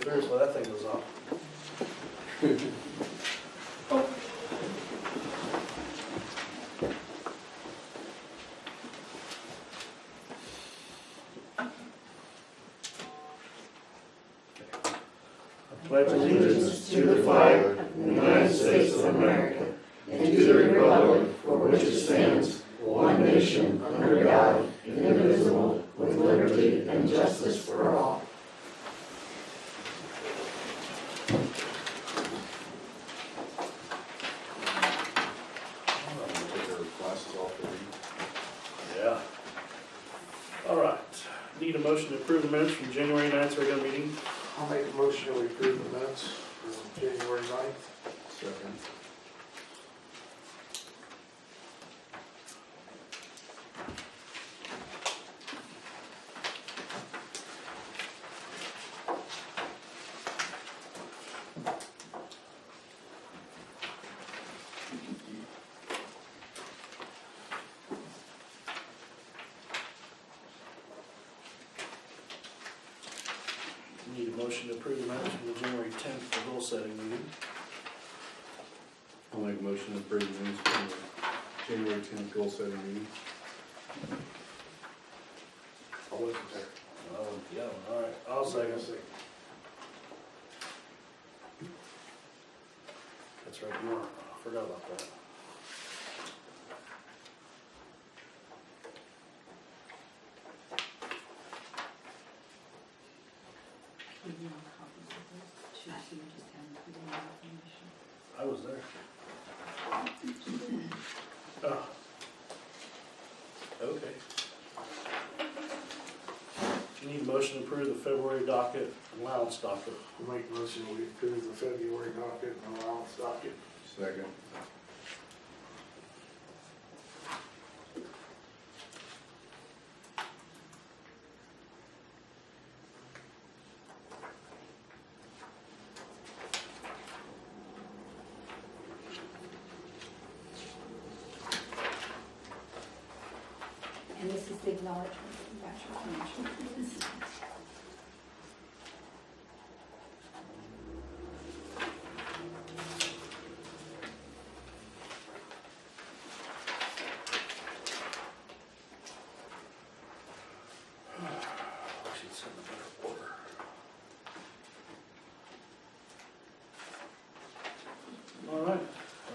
Here's why that thing goes off. I pledge allegiance to the flag of the United States of America and to the republic for which it stands, one nation, under God, indivisible, with liberty and justice for all. Yeah. All right. Need a motion to approve the minutes from January 9th regular meeting. I'll make a motion to approve the minutes for January 9th. Second. Need a motion to approve the minutes from the January 10th goal setting meeting. I'll make a motion to approve the minutes from the January 10th goal setting meeting. I'll listen there. Oh, yeah, all right. I'll second. That's right, you are. I forgot about that. I was there. Oh. Okay. You need a motion to approve the February docket, allowance docket. I'll make a motion we approve the February docket and allowance docket. Second. And this is the acknowledgement of the actual financial. Should send a better order. All right,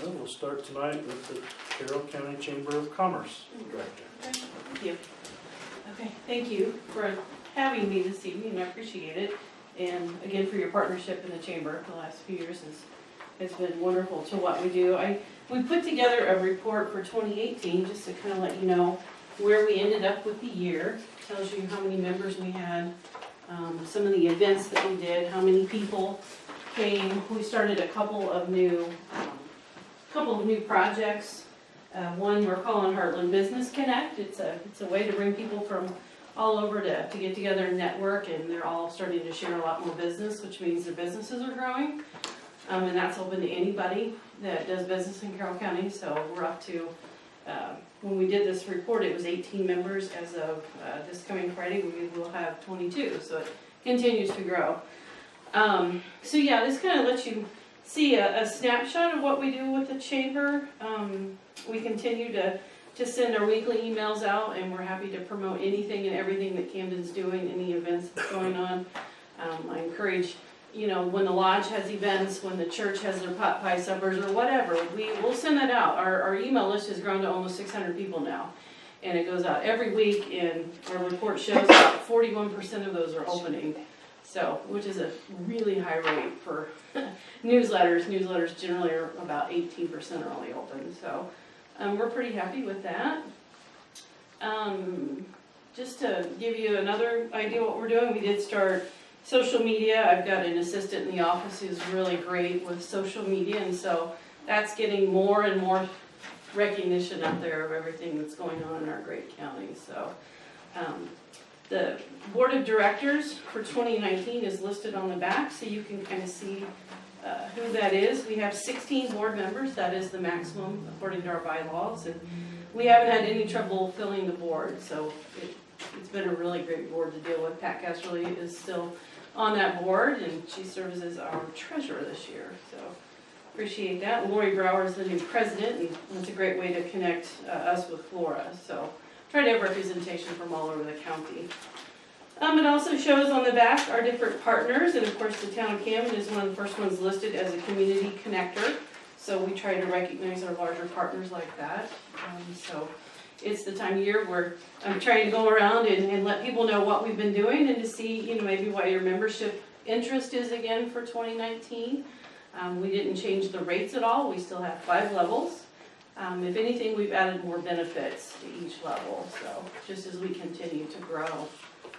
well, we'll start tonight with the Carroll County Chamber of Commerce Director. Thank you. Okay, thank you for having me this evening, I appreciate it. And again, for your partnership in the chamber the last few years has been wonderful to what we do. We put together a report for 2018 just to kind of let you know where we ended up with the year. Tells you how many members we had, some of the events that we did, how many people came. We started a couple of new projects. One we're calling Heartland Business Connect. It's a way to bring people from all over to get together and network, and they're all starting to share a lot more business, which means their businesses are growing. And that's open to anybody that does business in Carroll County. So we're up to, when we did this report, it was 18 members. As of this coming Friday, we will have 22. So it continues to grow. So yeah, this kind of lets you see a snapshot of what we do with the chamber. We continue to send our weekly emails out, and we're happy to promote anything and everything that Camden's doing, any events that's going on. I encourage, when the lodge has events, when the church has their pot pie suppers or whatever, we'll send that out. Our email list has grown to almost 600 people now, and it goes out every week, and our report shows about 41% of those are opening. So, which is a really high rate for newsletters. Newsletters generally are about 18% are only open. So, we're pretty happy with that. Just to give you another idea what we're doing, we did start social media. I've got an assistant in the office who's really great with social media, and so that's getting more and more recognition out there of everything that's going on in our great county. So, the board of directors for 2019 is listed on the back, so you can kind of see who that is. We have 16 board members. That is the maximum according to our bylaws, and we haven't had any trouble filling the board, so it's been a really great board to deal with. Pat Casserly is still on that board, and she serves as our treasurer this year, so appreciate that. Lori Brower is the new president, and it's a great way to connect us with Flora, so try to have representation from all over the county. It also shows on the back our different partners, and of course the town of Camden is one of the first ones listed as a community connector. So we try to recognize our larger partners like that. So it's the time of year where I'm trying to go around and let people know what we've been doing and to see, you know, maybe what your membership interest is again for 2019. We didn't change the rates at all. We still have 5 levels. If anything, we've added more benefits to each level. So just as we continue to grow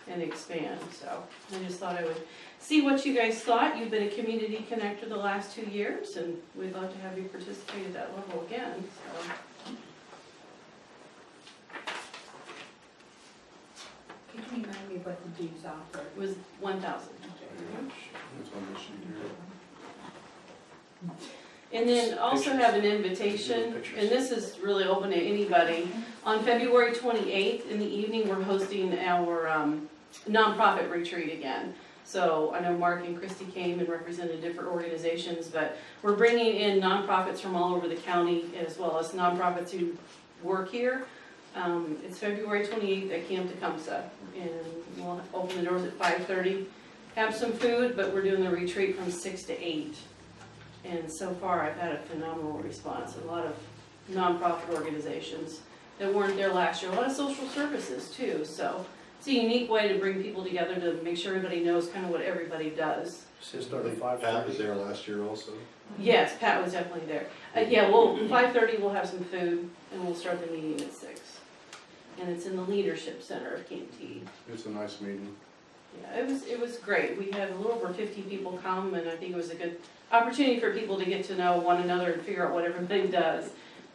and expand. So I just thought I would see what you guys thought. You've been a community connector the last 2 years, and we'd love to have you participate at that level again. So. Can you remind me what the dues offer? It was 1,000. It's on the sheet here. And then also have an invitation, and this is really open to anybody. On February 28th in the evening, we're hosting our nonprofit retreat again. So I know Mark and Christy came and represented different organizations, but we're bringing in nonprofits from all over the county as well as nonprofits who work here. It's February 28th at Camp Tecumseh, and we'll open the doors at 5:30. Have some food, but we're doing the retreat from 6 to 8. And so far, I've had a phenomenal response. A lot of nonprofit organizations that weren't there last year. A lot of social services too. So it's a unique way to bring people together to make sure everybody knows kind of what everybody does. Just start at 5:30. Pat was there last year also. Yes, Pat was definitely there. Yeah, well, 5:30 we'll have some food, and we'll start the meeting at 6. And it's in the Leadership Center of Camp T. It's a nice meeting. Yeah, it was great. We had a little over 50 people come, and I think it was a good opportunity for people to get to know one another and figure out what everybody does.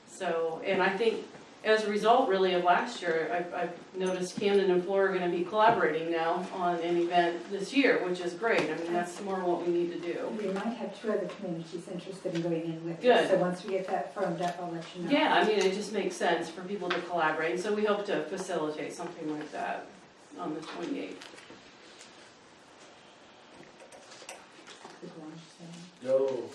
So, and I think as a result really of last year, I've noticed Camden and Flora are going to be collaborating now on an event this year, which is great. I mean, that's more what we need to do. We might have 2 other communities interested in going in with Good. us, so once we get that firmed up, I'll let you know. Yeah, I mean, it just makes sense for people to collaborate. So we hope to facilitate something like that on the 28th. Go.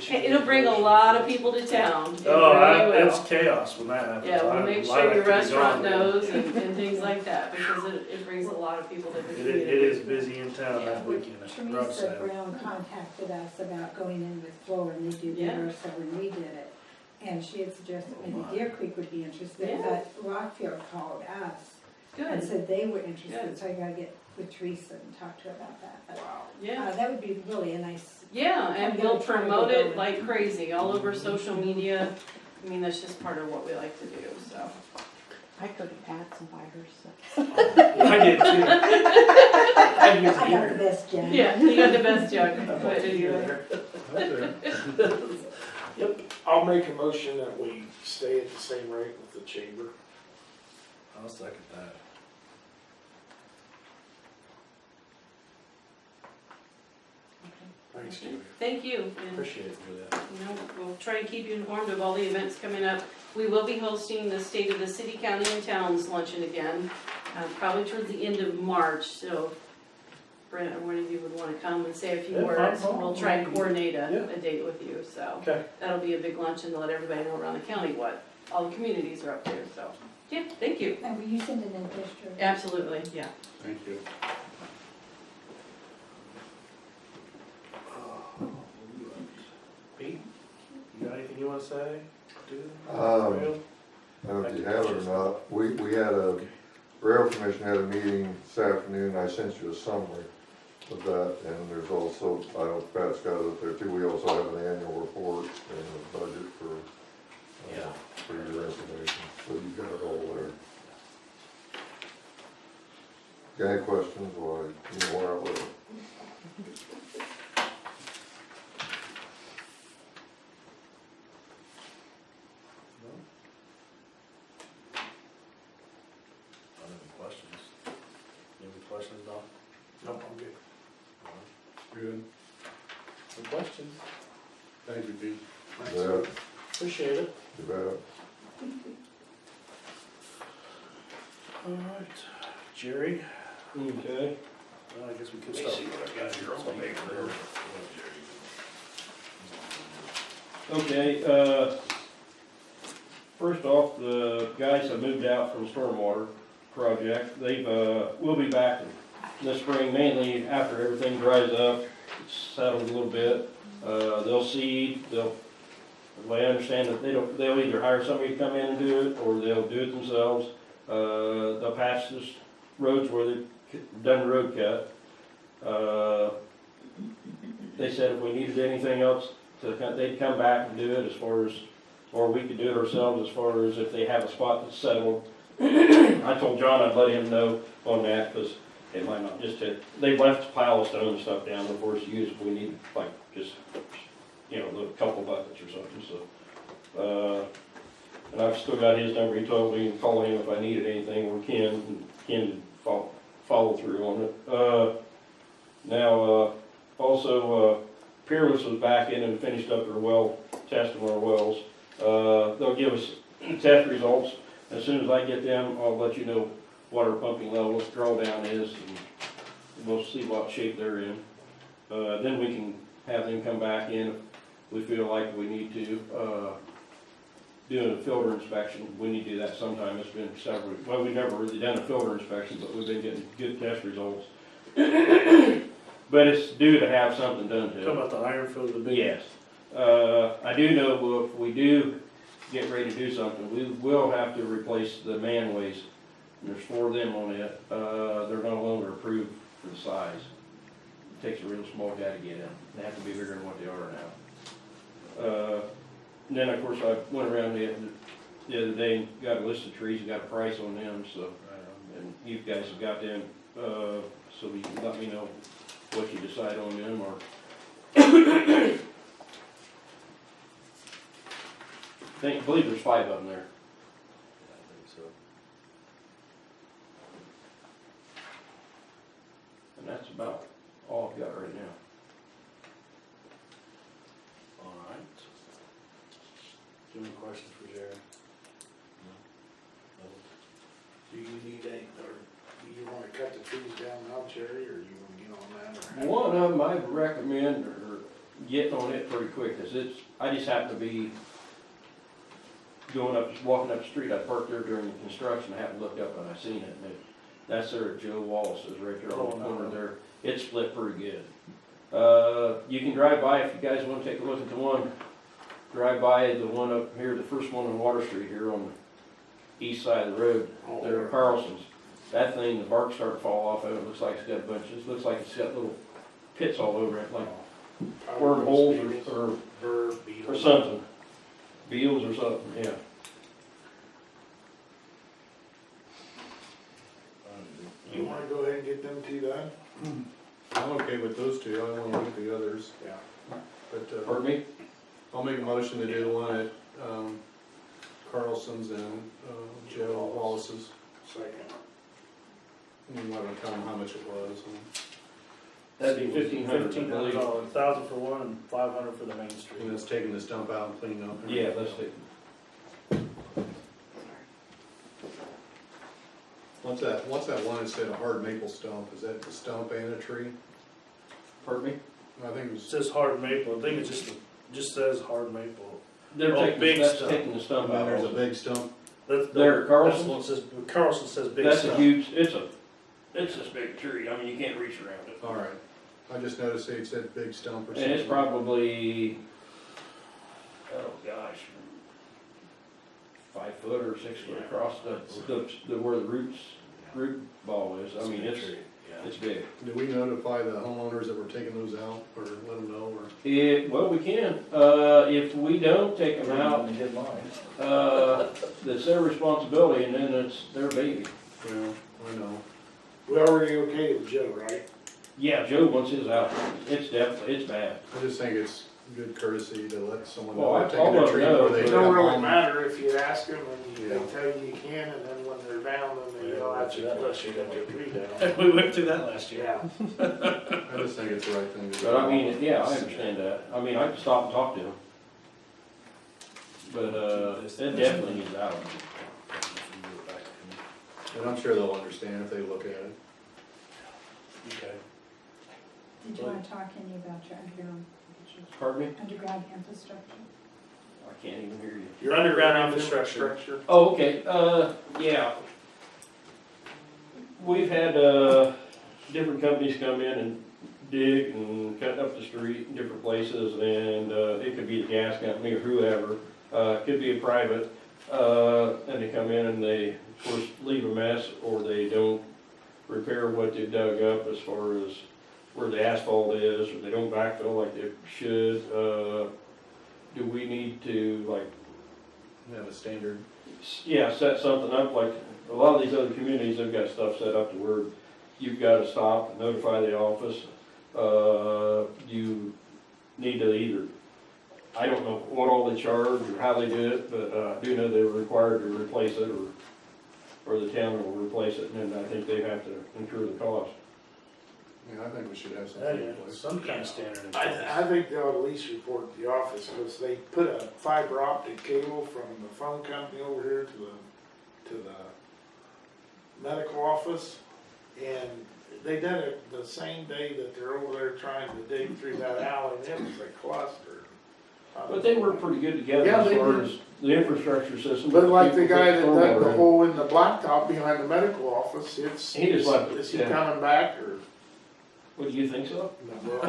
It'll bring a lot of people to town. It Oh, really will. it's chaos when that happens. Yeah, we'll I make like sure to your be restaurant gone. knows and things like that, because it brings a lot of people to the community. It is busy in town Yeah. that weekend. Garage Teresa sale. Brown contacted us about going in with Flora, and they do Yeah. theirs, so when we did it. And she had suggested maybe Deer Creek would be interested, Yeah. but Rockfield called us and Good, said they were interested, Good. so I gotta get with Teresa and talk to her about that. But, yeah. that would be really a nice, Yeah, and I'm we'll gonna try to promote go it over. like crazy, all over social media. I mean, that's just part of what we like to do, so. I'd go to Pat's and buy her stuff. I did too. I used I to got the hear. best jam. Yeah, you got the best jug. I But thought you were anyway. there. I'll make a motion that we stay at the same rate with the chamber. I'll second that. Thanks, Julia. Thank you. And, Appreciate it for that. you know, we'll try to keep you informed of all the events coming up. We will be hosting the State of the City, County, and Towns Luncheon again, probably towards the end of March. So, Brent, or one of you would want to come and say a few Yeah, words. I'll- We'll try and coordinate Yeah. a date with you. So Okay. that'll be a big luncheon to let everybody know around the county what all the communities are up to. So, yeah, thank you. And will you send an invitation? Absolutely, yeah. Thank you. Pete, you got anything you want to say? Do? I don't know if you have it or not, we had Rail Commission had a meeting this afternoon, I sent you a summary of that, and there's also, I don't know if Pat's got it up there too, we also have an annual report and a budget for your information, so you've got it all there. Got any questions, or you know where I live? Any questions? Any questions, Don? Nope, I'm good. Good. Any questions? Thank you, Pete. Yeah, Appreciate it. you bet. All right. Jerry? Okay. Well, I guess we could Let me start. see what I got here on my paper. Okay, first off, the guys that moved out from stormwater project, they've, will be back this spring, mainly after everything dries up, it's settled a little bit. They'll seed, the way I understand it, they'll either hire somebody to come in and do it, or they'll do it themselves. They'll patch this roads where they've done the road cut. They said if we needed anything else, they'd come back and do it as far as, or we could do it ourselves as far as if they have a spot that's settled. I told John I'd let him know on that, because it might not just hit, they've left a pile of stone and stuff down there for us to use if we need, like, just, you know, a couple buckets or something, so. And I've still got his number, he told me to call him if I needed anything, or Ken, and Ken did follow through on it. Now, also, Peerless was back in and finished up their well, testing our wells. They'll give us test results. As soon as I get them, I'll let you know what our pumping level, drawdown is, and we'll see what shape they're in. Then we can have them come back in if we feel like we need to. Doing a filter inspection, we need to do that sometime. It's been several, well, we've never really done a filter inspection, but we've been getting good test results. But it's due to have something done to it. Talking about the iron fill, the big. Yes. I do know if we do get ready to do something, we will have to replace the manways. There's 4 of them on it. They're no longer approved for the size. It takes a real small guy to get in. They have to be bigger than what they are now. And then, of course, I went around the other day and got a list of trees and got a price on them, so, and you guys have got them, so you can let me know what you decide on them, or I believe there's 5 of them there. And that's about all I've got right now. All right. Do you have any questions for Jared? Do you need any, or do you wanna cut the trees down now, Jerry, or you wanna get on that? Or? One of them I'd recommend or getting on it pretty quick, cause I just happen to be walking up the street. I parked there during the construction. I haven't looked up and I seen it, and that's there at Joe Wallace's right there on the corner there. It's split pretty good. You can drive by if you guys wanna take a look at the one. Drive by the one up here, the first one on Water Street here on the east side of the road, there at Carlson's. That thing, the bark's starting to fall off of it. Looks like it's got a bunch, it looks like it's got little pits all over it, like wormholes or something. Beetles or something, yeah. You wanna go ahead and get them 2 done? I'm okay with those 2, I don't wanna look at the others. Yeah. But, Pardon me? I'll make a motion to do the one at, Carlson's and, Joe Wallace's. Second. And you want to tell them how much it was. That'd be $1,500, I believe. $1,500, 1,000 for one and 500 for the main street. And it's taking this dump out and cleaning up. Yeah, let's take, What's that one that said a hard maple stump? Is that a stump and a tree? pardon me? I think it It was, says hard maple, I think it just says hard maple. They're Oh, taking, big that's stuff. taking the stump and out. there's a also. big stump. That's There at Carlson? That's what it says, Carlson says big That's stuff. a huge, it's this big tree. I mean, you can't reach around it. All right. I just noticed it said big stump or something. And it's probably, oh gosh, 5 foot or 6 foot across the where the root ball is. I mean, it's big. Do we notify the homeowners that we're taking those out, or let them know, or? Well, we can. If we don't take them out, that's their responsibility, and then it's their baby. Yeah, I know. We already okay with Joe, right? Yeah, Joe wants his out. It's bad. I just think it's good courtesy to let someone Well, know I'll they're taking let a tree them know. before they It come don't really home. matter if you ask them and they Yeah. tell you you can, and then when they're down, then they go, that's your plus, you got your tree down. We went through that last year. Yeah. I just think it's the right thing to do. But I mean, yeah, I understand that. I mean, I can stop and talk to him. But, it definitely needs out. And I'm sure they'll understand if they look at it. Okay. Did you want to talk any about your Pardon me? underground infrastructure? I can't even hear you. Your Underground infrastructure. Oh, okay, yeah. We've had, different companies come in and dig and cut up the street in different places, and, it could be the gas company or whoever, it could be a private, and they come in and they, of course, leave a mess, or they don't repair what they dug up as far as where the asphalt is, or they don't backfill like they should, do we need to, like, Have a standard. yeah, set something up, like, a lot of these other communities, they've got stuff set up to where you've gotta stop and notify the office. You need to either, I don't know what all they charge or how they do it, but, I do know they were required to replace it, or the town will replace it, and then I think they have to incur the cost. Yeah, I think we should have something in place. Some kind of standard in place. I think they'll at least report to the office, because they put a fiber optic cable from the phone company over here to the medical office, and they did it the same day that they're over there trying to dig through that alley, and it was a cluster. But they work pretty good together Yeah, as they far do. as the infrastructure system. But like the guy that People dug the stormwater. hole in the blacktop behind the medical office, He just left it, is he yeah. coming back, or? What, do you think so? I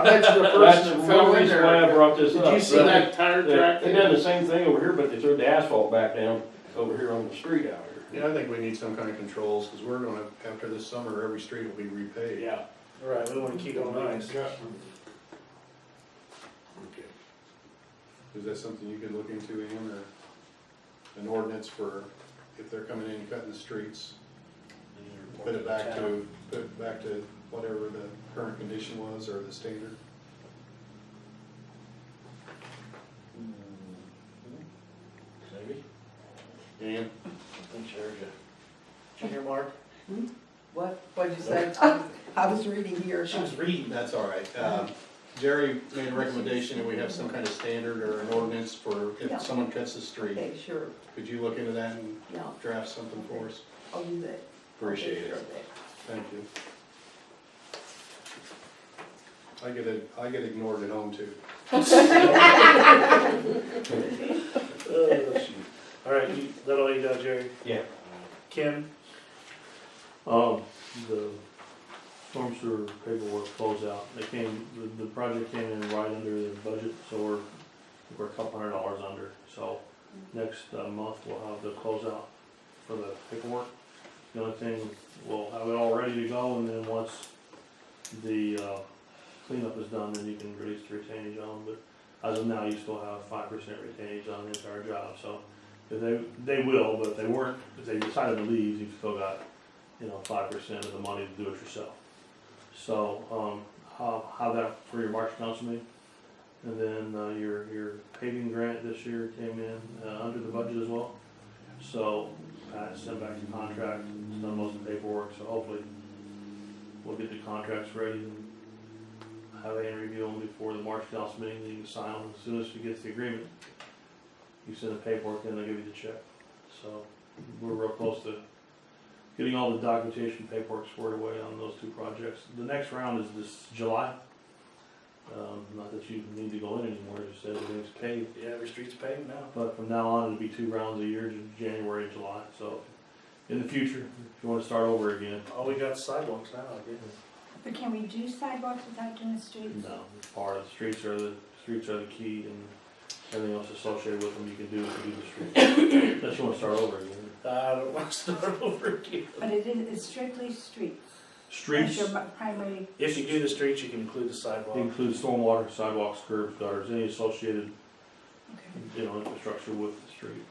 bet you the person That's that one fell in reason why I there. brought this up. Did you see that tire track? They done the same thing over here, but they threw the asphalt back down over here on the street out here. Yeah, I think we need some kind of controls, because we're gonna, after this summer, every street will be repaved. Yeah. Right, we want to keep it nice. Okay. Is that something you could look into, Ian, or an ordinance for if they're coming in and cutting the streets? Put it back to whatever the current condition was, or the standard? Maybe. Ian? In charge of. Did you hear Mark? What'd you say? I was reading here. She was reading. That's all right. Jerry made a recommendation that we have some kind of standard or an ordinance for Yeah. if someone cuts the street. Okay, sure, Could you look into that and yeah, draft something for us? I'll do that. Appreciate Okay, it. sure. Thank you. I get ignored at home too. Oh, shoot. All right, that all you got, Jerry? Yeah. Ken? The storm sewer paperwork closeout, the project came in right under the budget, so we're a couple $100 under. So next month we'll have the closeout for the paperwork. The only thing, we'll have it all ready to go, and then once the cleanup is done, then you can release the retainage on. But as of now, you still have 5% retainage on the entire job. So if they will, but if they decided to leave, you've still got 5% of the money to do it yourself. So how that for your March council meeting, and then your paving grant this year came in under the budget as well. So Pat sent back the contract, done most of the paperwork. So hopefully we'll get the contracts ready and have Ann review them before the March council meeting. You can sign them as soon as you get the agreement. You send the paperwork in, they'll give you the check. So we're real close to getting all the documentation paperwork squared away on those two projects. The next round is this July. Not that you need to go in anymore, as you said, everything's paved. Yeah, every street's paved now. But from now on, it'll be 2 rounds a year, January and July. So in the future, if you want to start over again, All we got is sidewalks now, I guess. But can we do sidewalks without doing the streets? no, part of the streets are the key, and everything else associated with them you can do if you do the streets. Unless you want to start over again. I don't want to start over again. But it's strictly streets. Streets, That's your primary, If you do the streets, you can include the sidewalk. include stormwater, sidewalks, curbs, gutters, any associated okay. infrastructure with the street.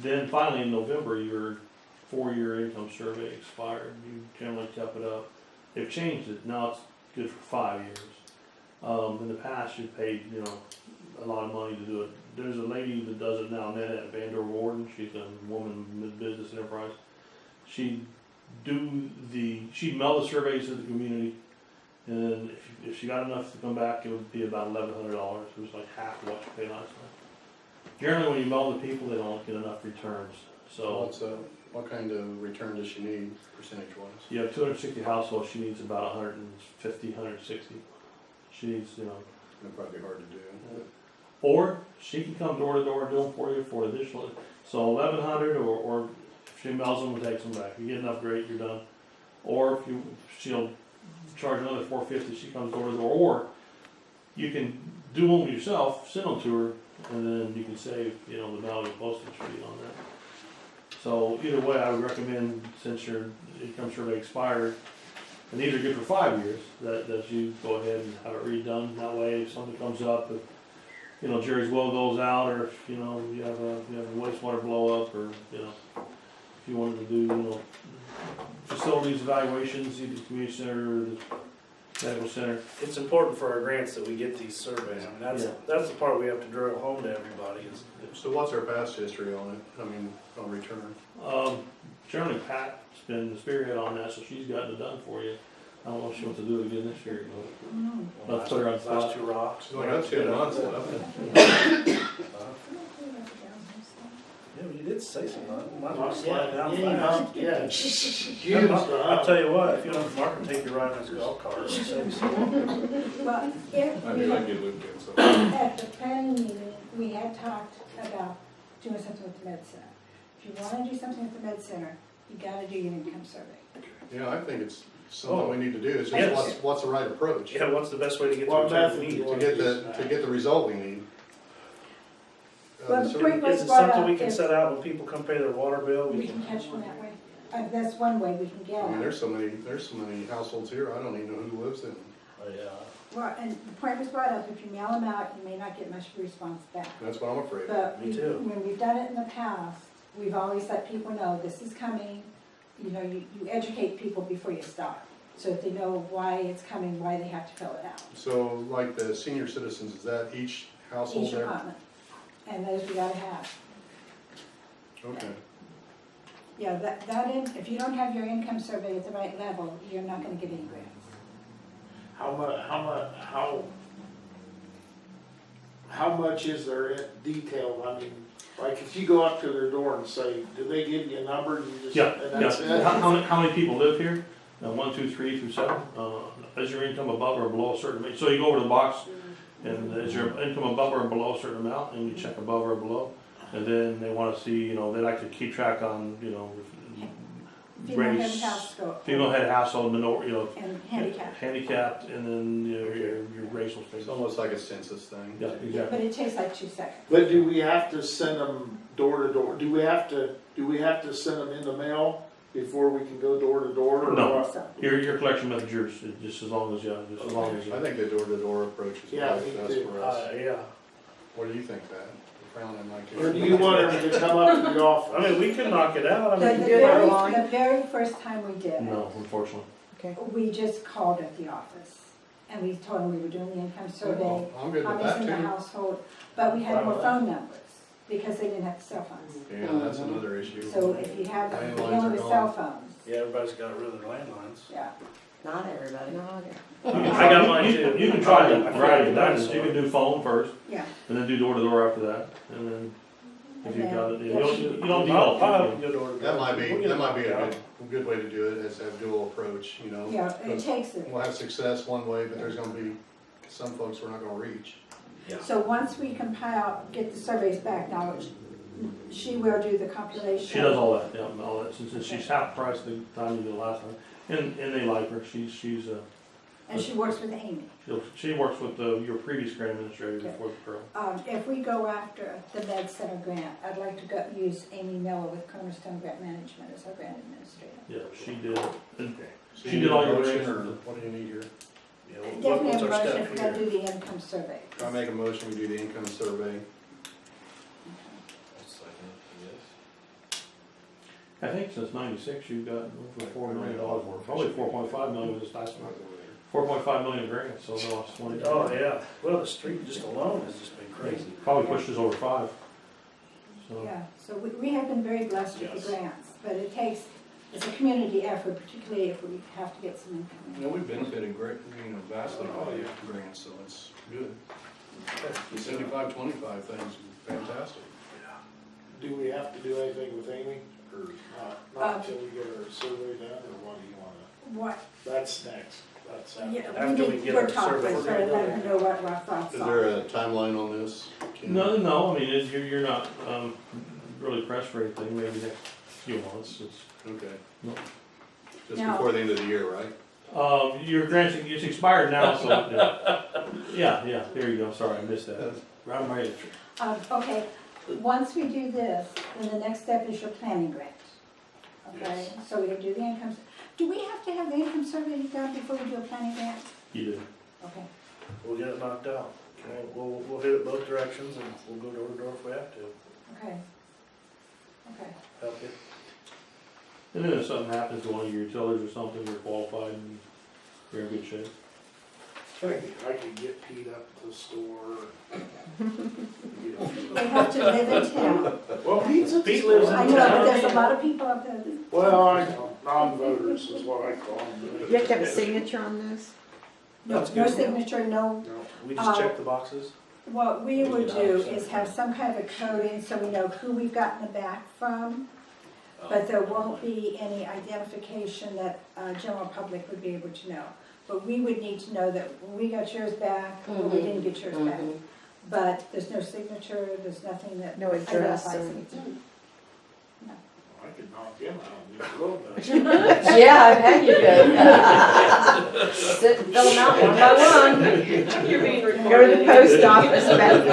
Then finally in November, your 4-year income survey expired. You generally kept it up. They've changed it. Now it's good for 5 years. In the past, you paid, a lot of money to do it. There's a lady that does it now, Nanette Vander Warden. She's a woman in business enterprise. She'd mail the surveys to the community, and if she got enough to come back, it would be about $1,100. It was like half what you paid last time. Generally, when you mail the people, they don't get enough returns. So What kind of return does she need, percentage wise? You have 260 households, she needs about 150, 160. She needs, you know, That'd probably be hard to do. or she can come door to door and do them for you for additional, so 1,100, or if she mails them and takes them back. You get enough, great, you're done. Or if she'll charge another 450, she comes door to door, or you can do them yourself, send them to her, and then you can save, you know, the value of postage fee on that. So either way, I would recommend, since your income survey expired, and these are good for 5 years, that you go ahead and have it redone. That way, if something comes up, if, you know, Jerry's well goes out, or if, you know, you have a wastewater blow up, or, you know, if you wanted to do, you know, facilities evaluations, either the community center or the medical center. It's important for our grants that we get these surveys. I mean, that's the part we have to drill home to everybody is. So what's our past history on it? I mean, on return? Generally Pat's been the spearhead on that, so she's gotten it done for you. I don't know if she wants to do it again this year, but let's put her on the spot. Last two rocks. She's only got 10 months left. Yeah, well, you did say something. Might as Yeah, well slide down yeah, fast. yeah. I'll tell you what, if you don't have Mark take you ride in his golf cart, it'll save you some. Well, if I we, mean, I'd get looped in, so. at the planning meeting, we had talked about doing something with the med center. If you wanna do something with the med center, you gotta do your income survey. Yeah, I think it's something we need to do. It's Yes. just what's the right approach Yeah, what's the best way to get the What return method we do you need? want? to get the result we need. Well, The the survey- point was Is it brought something we up, can if set out when people come pay their water bill? we can catch them that way. That's one way we can get I mean, them. there's so many households here, I don't even know who lives in them. Oh, yeah. Well, and the point was brought up, if you mail them out, you may not get much response back. That's what I'm afraid of. But Me too. when we've done it in the past, we've always let people know this is coming. You know, you educate people before you start, so that they know why it's coming, why they have to fill it out. So like the senior citizens, is that each household Each there? apartment, and those we gotta have. Okay. Yeah, if you don't have your income survey at the right level, you're not gonna get any grants. How much is there in detail? I mean, like if you go up to their door and say, do they give you a number and you just, Yeah, and that's yeah. it? How many people live here? 1, 2, 3 through 7. Is your income above or below a certain amount? So you go over to the box, and is your income above or below a certain amount, and you check above or below. And then they want to see, you know, they like to keep track on, you know, Female head race, household. female head household, minor, you know, And handicap. handicapped, and then your racial It's status. almost like a census thing. Yeah, But exactly. it takes like 2 seconds. But do we have to send them door to door? Do we have to send them in the mail before we can go door to door or No. what? So, Your collection method's yours, just as long as, I think the door-to-door approach is Yeah, probably me best too. for us. Yeah. What do you think, Pat? You're frowning like Or do you want them to come up to the office? I mean, we can knock it out. I The mean, the very first time we did it, No, unfortunately. we just called at the office, and we told them we were doing the income survey, I'm good how with many's that in the too. household, but we had more phone numbers, because they didn't have cell phones. Yeah, that's another issue. So if you have, Landlines dealing are with gone. cell phones, yeah, everybody's got rid of their landlines. yeah. Not everybody. I got mine too. You can try it, I figured right, that, you can do phone first, Yeah. and then do door to door after that, and then if you've got it, you don't need I'll all. have to go door to door. That might We'll be get it a knocked out. good way to do it, is have dual approach, you know? Yeah, it takes it. We'll have success one way, but there's gonna be some folks we're not gonna reach. So once we compile, get the surveys back, now she will do the compilation. She does all that, yeah, all that, since she's half the price the time you did last time, and they like her, she's, And she works with Amy. she works with your previous grant administrator Okay. before the girl. If we go after the Med Center grant, I'd like to use Amy Miller with Cornerstone Grant Management as our grant administrator. Yeah, she did, and So She you did all your motion, grants. or what do you need here? Yeah, Definitely what's have a our motion step if we're gonna here? do the income survey. I make a motion, we do the income survey. I think since '96, you've got over $4 million, probably 4.5 million this last one. 4.5 million grants, so the last 20. Oh, yeah. Well, the street just alone has just been crazy. Probably pushed us over 5. So, Yeah, so we have been very blessed with Yes. the grants, but it's a community effort, particularly if we have to get some income in. You know, we've benefited vastly by the grants, so it's good. The 75-25 thing's fantastic. Do we have to do anything with Amy? or not until we get our survey done, or what do you wanna, What, that's next, that's after. yeah, After we get our we're talking, survey. so let her know what our thoughts Is are. there a timeline on this? Ken? No, I mean, you're not, really pressed for anything, maybe next few months, it's. Okay. No. Just Now- before the end of the year, right? Your grant, it's expired now, so, yeah, there you go, sorry, I missed that. I'm ready. Okay, once we do this, then the next step is your planning grant. Okay, Yes. so we can do the income, do we have to have the income survey done before we do a planning grant? You do. Okay, We'll get it knocked out. We'll hit it both directions and we'll go door to door if we have to. okay. Okay, Help you. And then if something happens to one of your utilities or something, you're qualified and you're in good shape. I could get Pete up at the store. they have to live in town. Well, Pete's at the Pete lives in I store. know, but there's a lot of people up there. Well, I know, non-voters is what I call them. You have to have a signature on this? No, That's no good. signature, no. No. We just check the boxes. What we would do is have some kind of a coding so we know who we've gotten it back from, but there won't be any identification that general public would be able to know. But we would need to know that we got yours back, or we didn't get yours back. But there's no signature, there's nothing that No address identifies or anything. I could knock him out just a little bit. Yeah, I bet you could. Sit and fill them out one by one. You're being recorded. Go to the post office, Beth.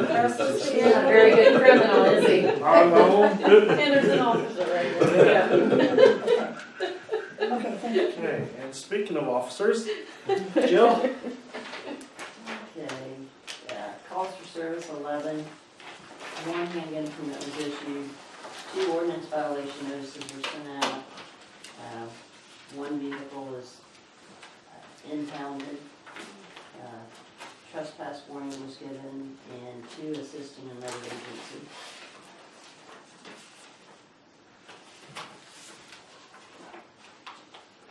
That's He's a very good criminal, is he? I know. And there's an officer right there, yeah. Okay, thank you. Okay, and speaking of officers, Jill? Okay, calls for service 11, one handgun permit was issued, 2 ordinance violation notices were sent out, one vehicle was impounded, trespass warning was given, and 2 assisting another agency.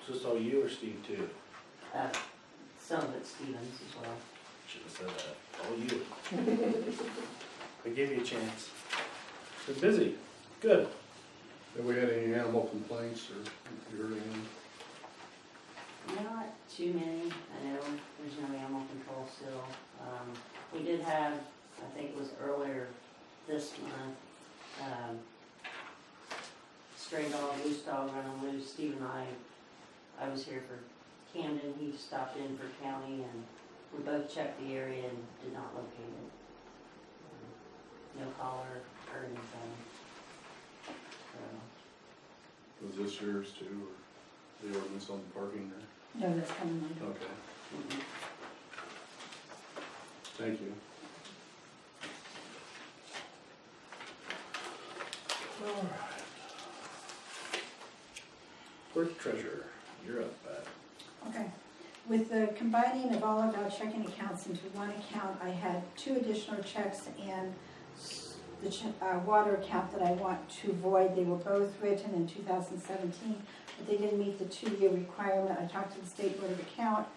Is this all you or Steve too? Some of it Stevens as well. Should have said that. All you. I gave you a chance. Been busy. Good. Have we had any animal complaints or you heard anything? Not too many, I know there's no animal control still. We did have, I think it was earlier this month, stray dog, loose dog running loose. Steve and I was here for Camden, he stopped in for county and we both checked the area and did not locate it. No collar or anything. So, Was this yours too, or the ordinance on the parking there? No, that's coming later. Okay, thank you. All right. Clerk treasurer, you're up, Pat. Okay. With the combining of all of our checking accounts into one account, I had 2 additional checks and the water account that I want to void. They were both written in 2017, but they didn't meet the 2-year requirement. I talked to the State Board of Account.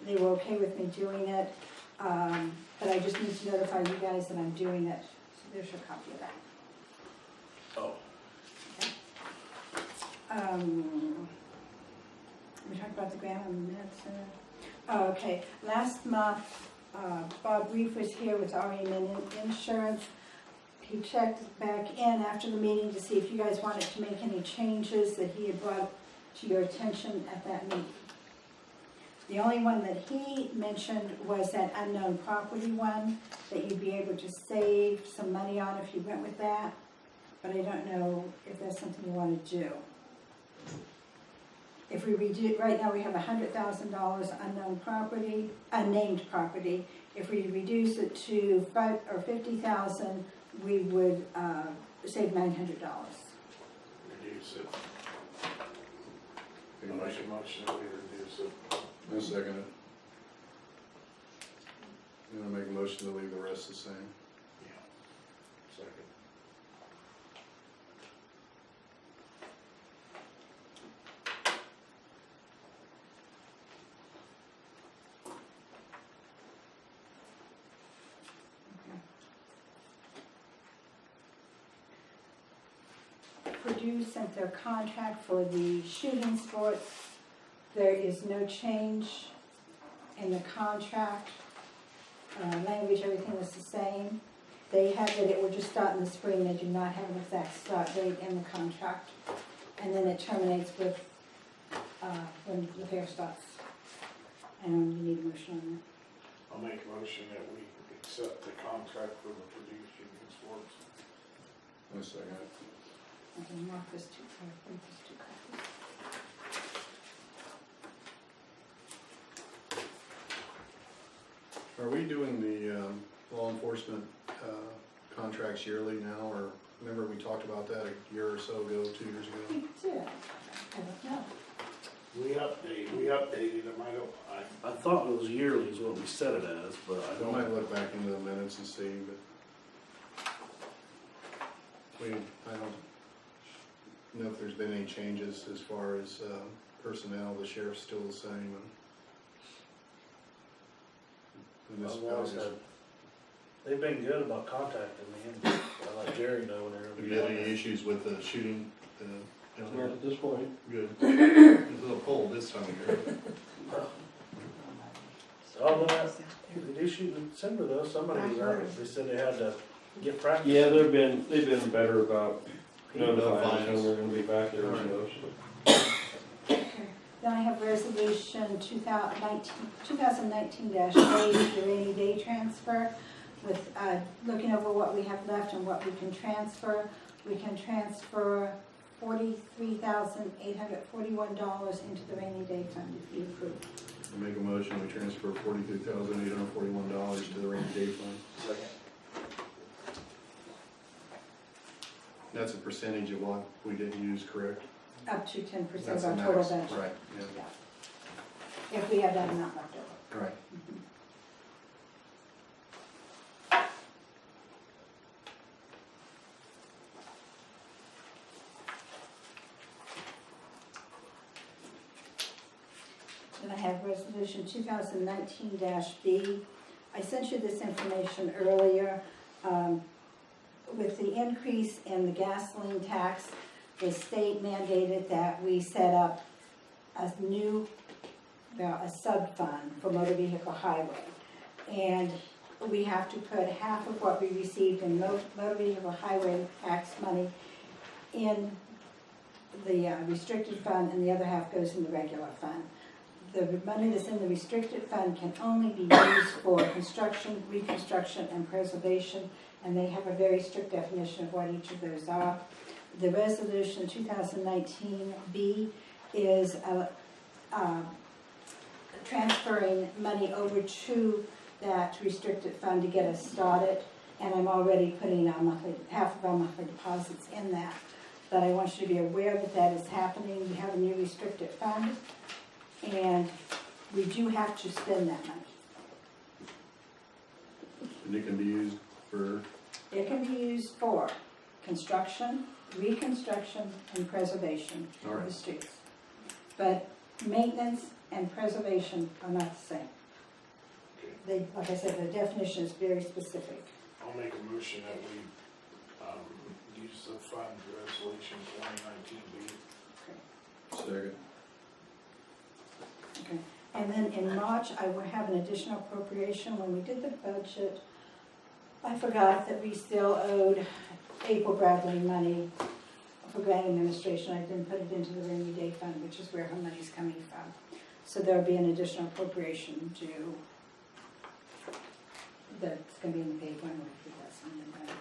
They were okay with me doing it, but I just need to notify you guys that I'm doing it. So there's your copy of that. Oh. We talked about the grant in the minutes. Okay, last month, Bob Reef was here with REM Insurance. He checked back in after the meeting to see if you guys wanted to make any changes that he had brought to your attention at that meeting. The only one that he mentioned was that unknown property one, that you'd be able to save some money on if you went with that. But I don't know if that's something you want to do. If we redo, right now we have $100,000 unknown property, unnamed property. If we reduce it to $50,000, we would save $900. Reduce it. I'll make a motion that we reduce it. I'll second it. I'm gonna make a motion to leave the rest the same. Second. For reduce in their contract for the shooting sports. There is no change in the contract. Language, everything is the same. They have it will just start in the spring. They do not have an exact start date in the contract. And then it terminates with when the fair starts. And you need a motion on that. I'll make a motion that we accept the contract for the Purdue shooting sports. One second. Okay, mark this two, read this two copies. Are we doing the law enforcement contracts yearly now, or remember we talked about that a year or so ago, 2 years ago? We do. I don't know. We updated them, I thought it was yearly is what we set it as, but I I might don't. look back into the minutes and see, but I don't know if there's been any changes as far as personnel. The sheriff's still the same. And I've always had- They've been good about contacting me, and I let Jerry know whenever. have you had any issues with the shooting? Not at this point. Good. It's a little cold this time of year. Oh, they do shoot in December though, somebody was out, they said they had to get practice. Yeah, they've been better about notifying us Notifying when us. we're gonna be back there and stuff, Then I have resolution 2019-8, the rainy day transfer, with looking over what we have left and what we can transfer. We can transfer $43,841 into the rainy day fund if you approve. I make a motion, we transfer $42,841 to the rainy day fund. Second. That's a percentage of what we didn't use, correct? Up to 10% of That's our the total max. budget. Right, yeah, Yeah. If we have that amount left over. right. Then I have resolution 2019-B. I sent you this information earlier. With the increase in the gasoline tax, the state mandated that we set up a new, a sub-fund for motor vehicle highway. And we have to put half of what we received in motor vehicle highway tax money in the restricted fund, and the other half goes in the regular fund. The money that's in the restricted fund can only be used for construction, reconstruction, and preservation, and they have a very strict definition of what each of those are. The resolution 2019-B is transferring money over to that restricted fund to get us started, and I'm already putting our half of our monthly deposits in that. But I want you to be aware that that is happening. We have a new restricted fund, and we do have to spend that money. And it can be used for, It can be used for construction, reconstruction, and preservation All of right. the streets. But maintenance and preservation are not the same. They, like I said, the definition is very specific. I'll make a motion that we use the fund resolution 2019-B. second. Okay. And then in March, I will have an additional appropriation. When we did the budget, I forgot that we still owed April Bradley money for grant administration. I didn't put it into the rainy day fund, which is where her money's coming from. So there'll be an additional appropriation due that's going to be in the paper, and we'll keep that signed in there.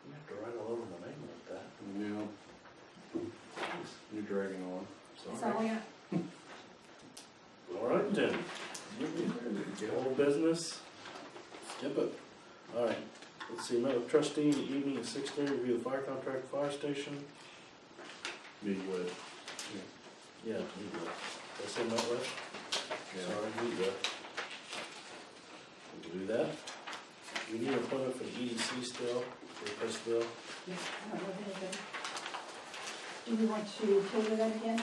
You have to write all over my name like that. Yeah. You're dragging on. So, yeah. All right then. Old business. Skip it. All right. Let's see, met with trustee in the evening at 6:30, review the fire contract, fire station. Be with. Yeah, you do. Did I say met with? Sorry, you do. We can do that. We need an appointment for the EDC still, for the first bill. Yeah, I don't know if anybody. Do we want to table that again?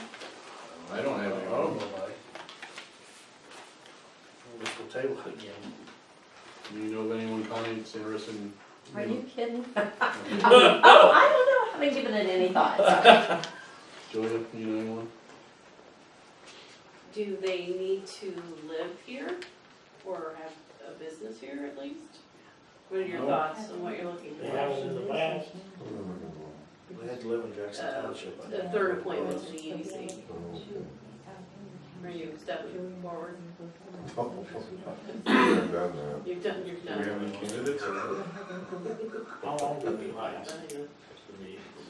I don't have any. I don't know, Mike. We'll table it again. Do you know of anyone, Connie, that's interested in Are you kidding? Oh, I don't know, I haven't given it any thought, sorry. Julia, you know anyone? Do they need to live here or have a business here at least? What are your No. thoughts on what you're looking They for? haven't in the past. They had to live in Jackson Township. I The think. third appointment to the EDC. Are you stepping forward? Done that. You've done, Do we have any candidates? or- How long did it last?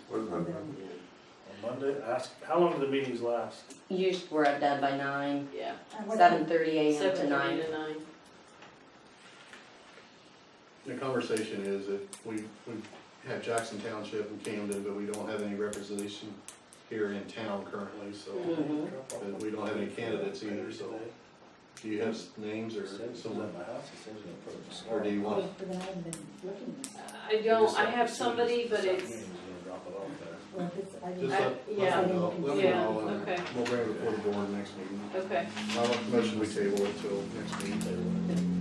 What is that? On Monday, ask, how long do the meetings last? Usually we're done by 9, Yeah. 7:30 a.m. to 7:30 9. to 9. The conversation is that we have Jackson Township and Camden, but we don't have any representation here in town currently, so, Mhm. but we don't have any candidates either, so. Do you have names or someone, my house, it says in the purchase. or do you want? I don't, I have somebody, but it's, Just I- let yeah, me know, let me yeah, know, and okay. we'll bring it before the board next meeting. Okay. I'll motion we table it till next meeting.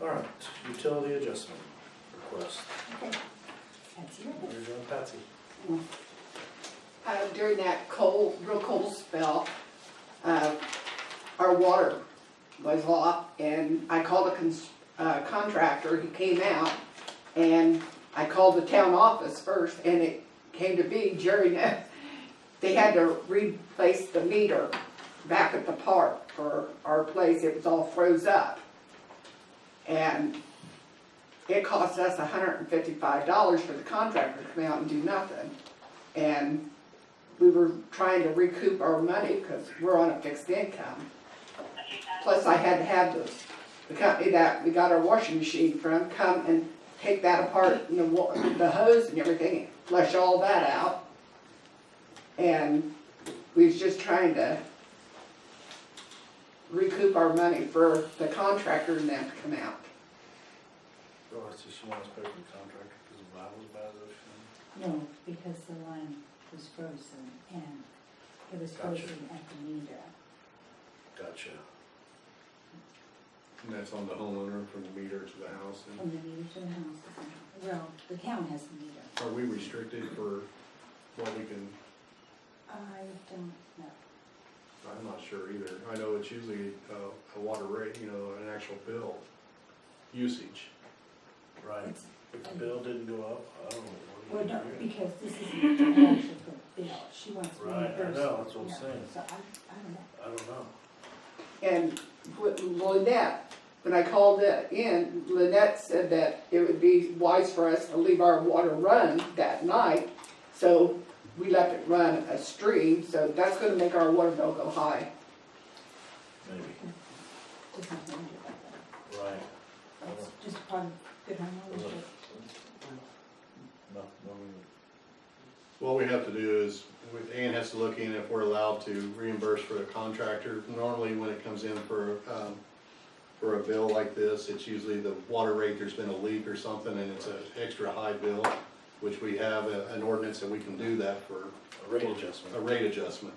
All right, utility adjustment request. Where's your Patsy? During that real cold spell, our water was off, and I called a contractor. He came out, and I called the town office first, and it came to be during that they had to replace the meter back at the park for our place. It was all froze up, and it cost us $155 for the contractor to come out and do nothing. And we were trying to recoup our money because we're on a fixed income. Plus I had to have the company that we got our washing machine from come and take that apart, you know, the hose and everything, flush all that out. And we was just trying to recoup our money for the contractor and them to come out. Oh, so she wants to pay for the contractor because the line was bad or something? No, because the line was frozen and it was Gotcha. frozen at the meter. Gotcha. And that's on the homeowner from the meter to the house. From the meter to the house. Well, the town has the meter. And are we restricted for what we can, I don't know. I'm not sure either. I know it's usually a water rate, you know, an actual bill usage. Right. It's- If the bill didn't go up, I don't know. Well, What do no, you do? because this isn't an actual bill. She wants Right, I reimbursement. know, that's what I'm Yeah, saying. So I don't know. I don't know. And with Lynette, when I called it in, Lynette said that it would be wise for us to leave our water run that night. So we left it run a stream, so that's gonna make our water bill go high. Maybe. Just not going to do that. Right. That's just part of good homeownership. No, What we have to do is, Ann has to look in if we're allowed to reimburse for the contractor. Normally, when it comes in for a bill like this, it's usually the water rate, there's been a leak or something, and it's an extra high bill, which we have an ordinance that we can do that for a rate adjustment. a rate adjustment.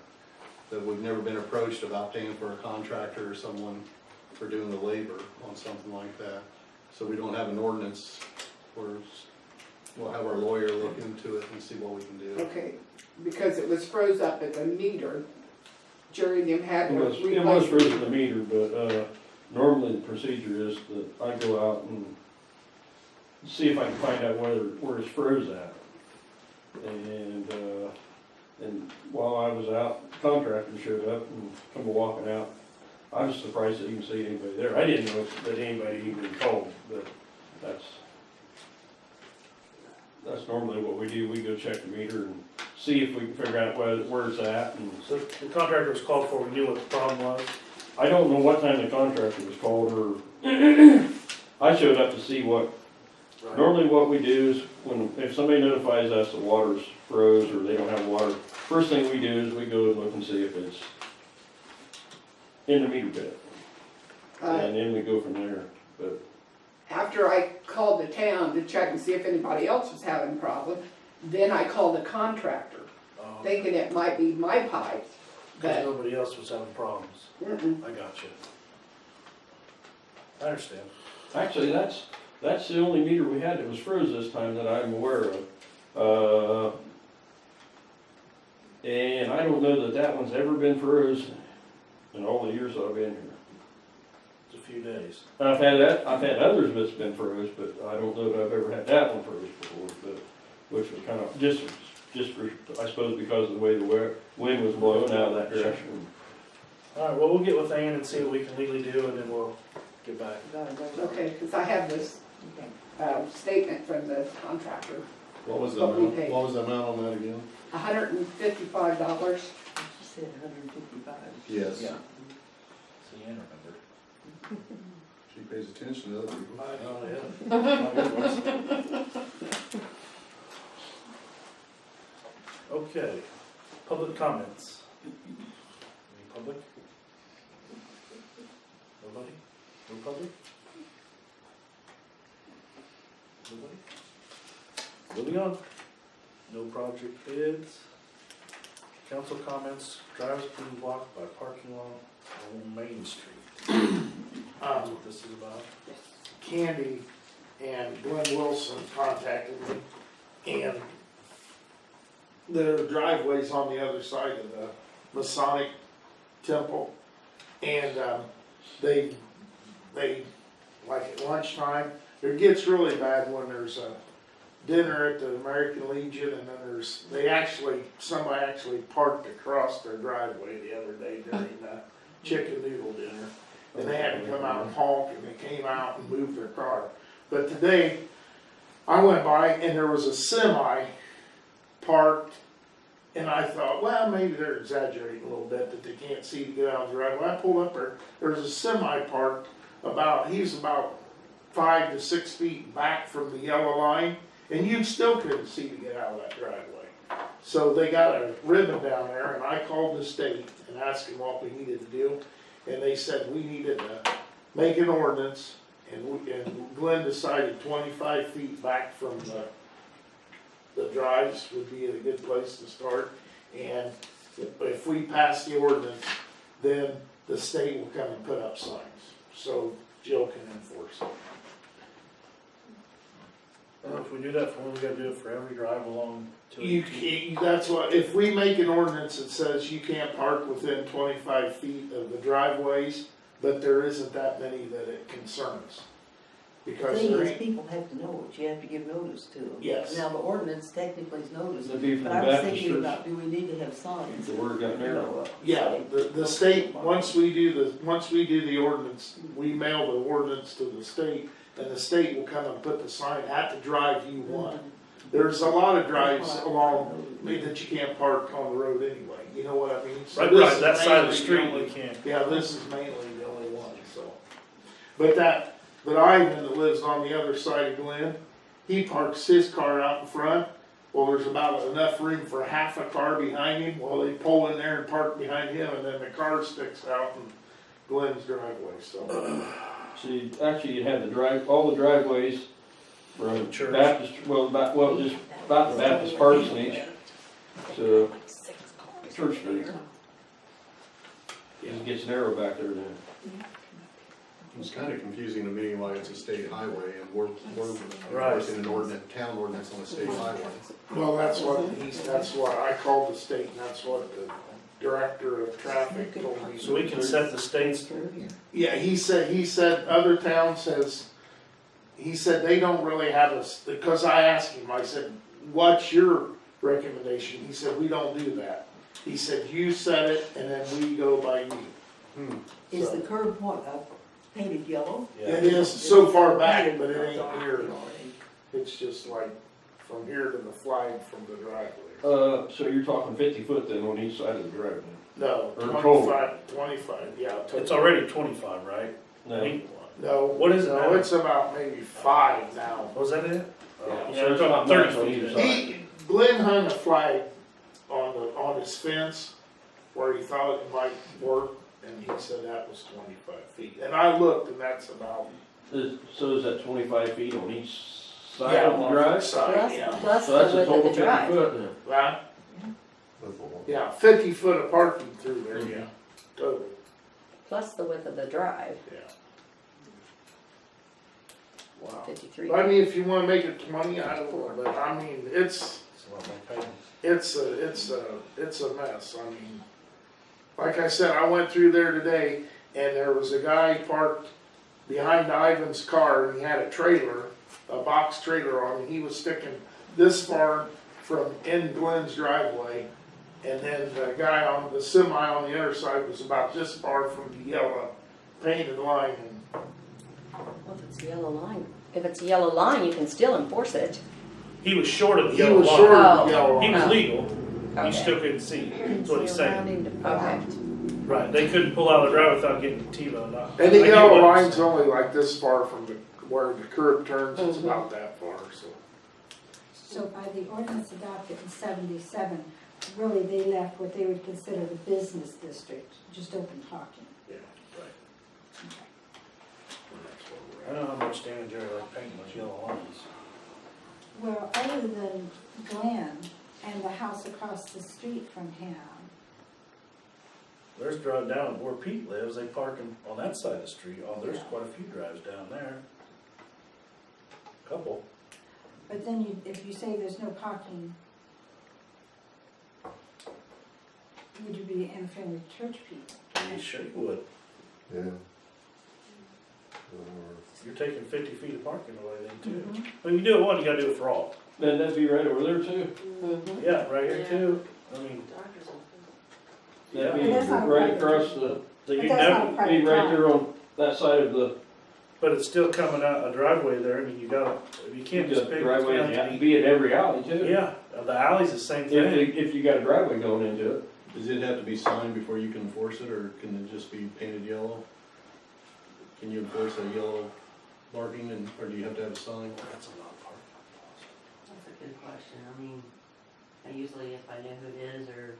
But we've never been approached about paying for a contractor or someone for doing the labor on something like that. So we don't have an ordinance. We'll have our lawyer look into it and see what we can do. Okay, because it was froze up at the meter. Jerry and them had to It was replace. frozen the meter, but, normally the procedure is that I go out and see if I can find out where it's froze at. And while I was out, the contractor showed up and come walking out. I was surprised to even see anybody there. I didn't know that anybody even called, but that's normally what we do. We go check the meter and see if we can figure out where it's at. And So the contractor was called for, we knew what the problem was? I don't know what time the contractor was called, or I showed up to see what, Right. normally what we do is, if somebody notifies us the water's froze or they don't have water, first thing we do is we go and look and see if it's in the meter pit. And then we go from there, but After I called the town to check and see if anybody else was having a problem, then I called the contractor, Oh, thinking it might be my pipes. Cause nobody else was having problems. Mm-mm. I got you. I understand. Actually, that's the only meter we had that was froze this time that I'm aware of. And I don't know that one's ever been froze in all the years that I've been here. It's a few days. And I've had others that's been froze, but I don't know that I've ever had that one froze before, but, which was kind of, just for, I suppose because of the way the wind was blowing out of that direction. All right, well, we'll get with Ann and see what we can legally do, and then we'll get back. Okay, because I have this statement from the contractor, What was the What we amount, paid. what was the amount on that again? $155. You said 155. Yes. Yeah. See, Ann remembered. She pays attention to other people. Oh, yeah. Okay, public comments. Any public? Nobody? No public? Nobody? Moving on. No project bids. Council comments, drives being blocked by parking lot on Main Street. That's what this is about. Candy and Glenn Wilson contacted me, and the driveway's on the other side of the Masonic Temple, and they like at lunchtime, it gets really bad when there's a dinner at the American Legion, and then somebody actually parked across their driveway the other day during the chicken noodle dinner. And they had to come out and honk, and they came out and moved their car. But today, I went by and there was a semi parked, and I thought, well, maybe they're exaggerating a little bit that they can't see to get out of the driveway. I pulled up there was a semi parked he's about 5 to 6 feet back from the yellow line, and you still couldn't see to get out of that driveway. So they got a ribbon down there, and I called the state and asked them what we needed to do. And they said we needed to make an ordinance, and Glenn decided 25 feet back from the drives would be a good place to start. And if we pass the ordinance, then the state will come and put up signs, so Jill can enforce it. Well, if we do that for one, we gotta do it for every drive along. That's what, if we make an ordinance that says you can't park within 25 feet of the driveways, but there isn't that many that it concerns. The Because thing there is, ain't, people have to know it, you have to give notice to them. Yes. Now, the ordinance technically is notice, That'd be for but the I was Baptist thinking church. about, do we need to have signs? The word got You narrow. know, yeah, the state, once we do the ordinance, we mail the ordinance to the state, and the state will come and put the sign at the drive you want. There's a lot of drives along that you can't park on the road anyway, you know what I mean? So Right, this right, is that side of the mainly street only- we can't. Yeah, this is mainly the only one, so. But Ivan that lives on the other side of Glen, he parks his car out in front. Well, there's about enough room for half a car behind him. Well, they pull in there and park behind him, and then the car sticks out in Glen's driveway, so. See, actually, you'd have all the driveways from Church. Baptist, just about the Baptist parsonage to Church Street. It gets narrow back there then. It's kind of confusing to me why it's a state highway and we're Right. enforcing an ordinance, town ordinance on a state highway. Well, that's what I called the state, and that's what the director of traffic told me. So we can set the states, Yeah, he said other towns he said they don't really have because I asked him, I said, what's your recommendation? He said, we don't do that. He said, you set it and then we go by you. Is the curb what, painted yellow? It is so far back, but it ain't here. It's just like from here to the flag from the driveway. So you're talking 50 foot then on each side of the driveway? No, Or 25, yeah. it's already 25, right? No. No. What is it No, now? it's about maybe 5 now. Was that it? Yeah, Yeah, we're talking about 30 on feet. either side. Glenn hung a flag on his fence where he thought it might work, and he said that was 25 feet. And I looked, and that's about, So is that 25 feet on each side yeah, of the on drive? the side, yeah. Plus So that's the a width of total the 50 drive. foot then. Right? That's a lot. Yeah, 50 foot of parking through there, yeah, total, Plus the width of the drive, yeah. Wow. 53. But I mean, if you wanna make it 20, I don't know, but I mean, It's a lot more pain. it's a mess, I mean, like I said, I went through there today, and there was a guy parked behind Ivan's car, and he had a trailer, a box trailer on, and he was sticking this far from in Glenn's driveway, and then the guy on the semi on the other side was about this far from the yellow painted line, and Well, if it's a yellow line, if it's a yellow line, you can still enforce it. He was short of the he yellow was line. short of Oh. the yellow He line. was legal, Okay. you still couldn't see, that's what he's So saying. rounding to fact. Right, they couldn't pull out of the driveway without getting T-boned. And the yellow line's only like this far from the, where the curb turns, it's Mhm. about that far, so. So by the ordinance adopted in 77, really they left what they would consider the business district, just open parking. Yeah, right. I don't know how much damage Jerry like painting those yellow lines. Well, other than Glenn and the house across the street from him, There's drive down where Pete lives, they park on that side of the street. Oh, there's Yeah. quite a few drives down there. Couple. but then you, if you say there's no parking, would you be interfering with church people? You sure you would. Yeah. You're taking 50 feet of parking away then too. Mhm. Well, you do it one, you gotta do it for all. Then that'd be right over there too. Mhm. Yeah, right here Yeah. too. I mean, Doctor's office. That'd yeah. be But that's not right private. across the, So But you that's never, not a private be right drive. there on that side of the, but it's still coming out a driveway there. I mean, you gotta, you can't just pick. driveway, it's yeah, gotta it'd be- be in every alley too. Yeah, the alley's the same If, thing. if you got a driveway going into it. Does it have to be signed before you can enforce it, or can it just be painted yellow? Can you enforce a yellow marking, or do you have to have a sign? That's a lot of parking. That's a good question. I mean, I usually, if I know who it is or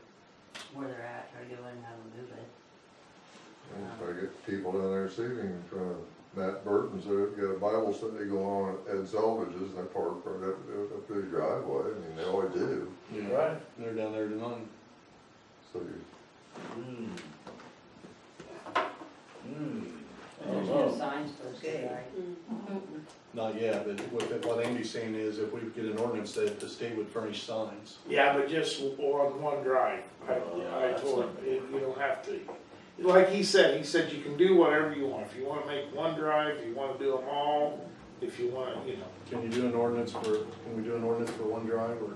where they're at, try to go in and have them move it. And if I get people down there receiving from Matt Burton's, they've got a Bible study going on at Salvages, and they park right up to the driveway, I mean, they always do, Yeah, Right. they're down there tonight. so you, Mm. There's Oh, no signs posted, right? Not yet, but what Andy's saying is if we get an ordinance that the state would furnish signs. Yeah, but just on one drive. Yeah, I that's told him, not- you don't have to. Like he said you can do whatever you want. If you wanna make one drive, if you wanna do them all, if you wanna, you know. Can you do an ordinance for, can we do an ordinance for one drive, or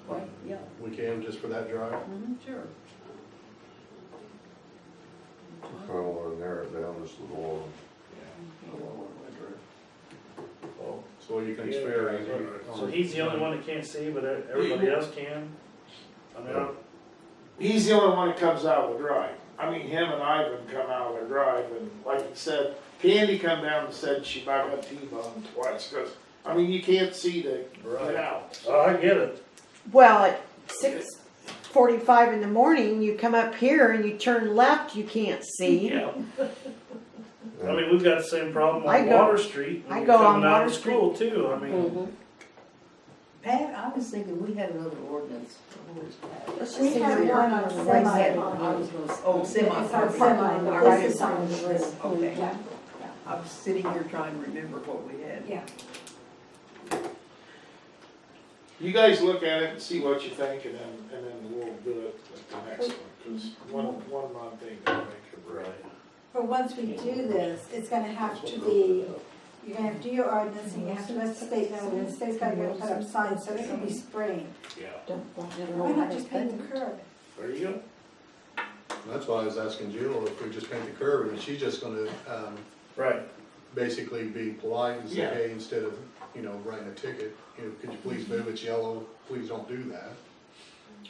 Right, yeah. we can just for that drive? Sure. I don't wanna narrow it down just a little. Well, So what you think's fair, Andy? so he's the only one that can't see, but everybody else can? I mean, He's the only one that comes out of the drive. I mean, him and Ivan come out of the drive, and like he said, Candy come down and said she about got T-boned twice, cause, I mean, you can't see to Right. get out. oh, I get it. Well, at 6:45 in the morning, you come up here and you turn left, you can't see. Yeah. I mean, we've got the same problem I on go- Water Street. I when go you're on coming out of Water school too, I mean. Mhm. Pat, I was thinking we had another ordinance. Let's We just have see one on Like semi. that, I was gonna, oh, semi. It's on semi, All but right, this is on the list. Okay, Yeah, I was sitting here trying to remember what we had. yeah. You guys look at it and see what you think, and then we'll do it at the next one, cause one month ain't gonna make it right. But once we do this, it's gonna have to be, you're gonna have to do your ordinance, and you have to let the state know, and the state's gotta go put up signs, so it can be sprayed. Yeah, Why not just paint the curb? there you go. That's why I was asking Jill if we just paint the curb, and she's just gonna, Right. basically be polite and say, Yeah. hey, instead of, writing a ticket, could you please move, it's yellow, please don't do that.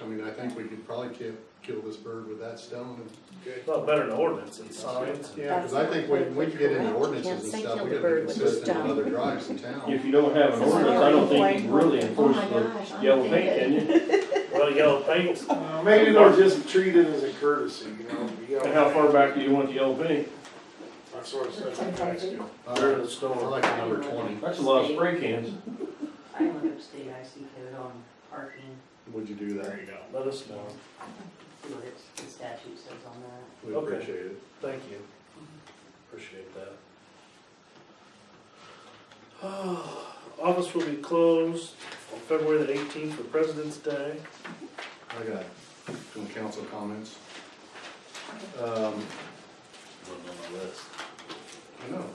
I mean, I think we could probably kill this bird with that stone. It's not better than ordinance and signs. Yeah, because I think when we get into Can't ordinances and say stuff, kill we the gotta bird be with consistent this with other drives in If town. you don't have an ordinance, I don't think you can really enforce the yellow paint, can you? Well, yellow paint, Maybe they'll just treat it as a courtesy, you know. And how far back do you want the yellow paint? That's what it says in the text. they're in the I store. like the number 20. That's a lot of spray cans. I can look up state IC code on parking would you do that? There you go, let us know. See what the statute says on that. We Okay. appreciate it. Thank you. Appreciate that. Office will be closed on February the 18th for President's Day. I got some council comments. Wasn't on my list. I know.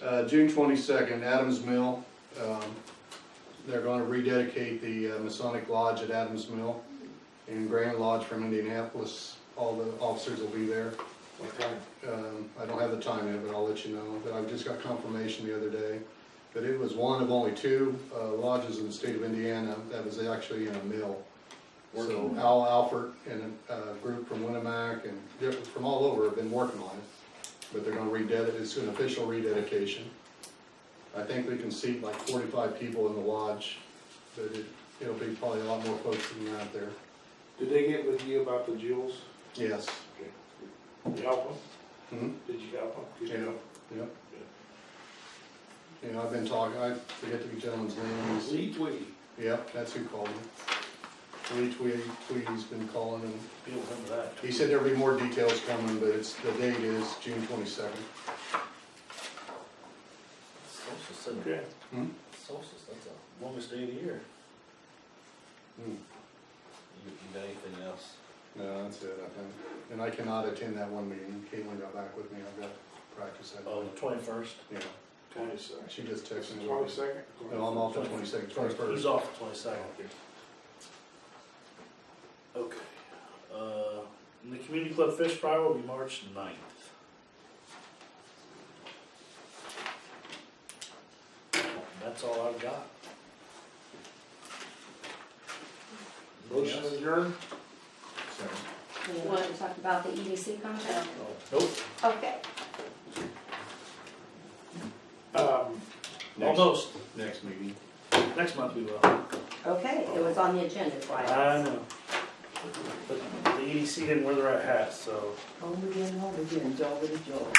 Sorry. June 22nd, Adams Mill. They're going to rededicate the Masonic Lodge at Adams Mill. And Grand Lodge from Indianapolis, all the officers will be there. What time? I don't have the time yet, but I'll let you know. But I just got confirmation the other day that it was one of only two lodges in the state of Indiana that was actually in a mill. So Al Alford and a group from Winnemac and from all over have been working on it. But they're going to rededicate, it's an official rededication. I think we can seat like 45 people in the lodge, but it'll be probably a lot more folks than that there. Did they get with you about the jewels? Yes. Did you help them? Hmm? Did you help them? Did you Yeah. help? Yep. You know, I've been talking, I forget the gentleman's name. Lee Twiggy. Yep, that's who called me. Lee Tweedy's been calling and You'll remember that. he said there'll be more details coming, but the date is June 22nd. Solstice, isn't it? Okay. Hmm? Solstice, that's the longest day of the year. Hmm. You got anything else? No, that's it, I think. And I cannot attend that one meeting. Caitlin got back with me. I've got practice that Oh, day. the 21st? Yeah, 22nd. she just texted me. 22nd? No, I'm off the 22nd, 21st. He's off the 22nd. Okay. And the community club fish fry will be March 9th. That's all I've got. Motion Yes. adjourned? You want to talk about the EDC contract? Nope. Okay. Almost. Next meeting. Next month we will. Okay, it was on the agenda twice. I know. But the EDC didn't wear the right hats, so. Home again, job again, job.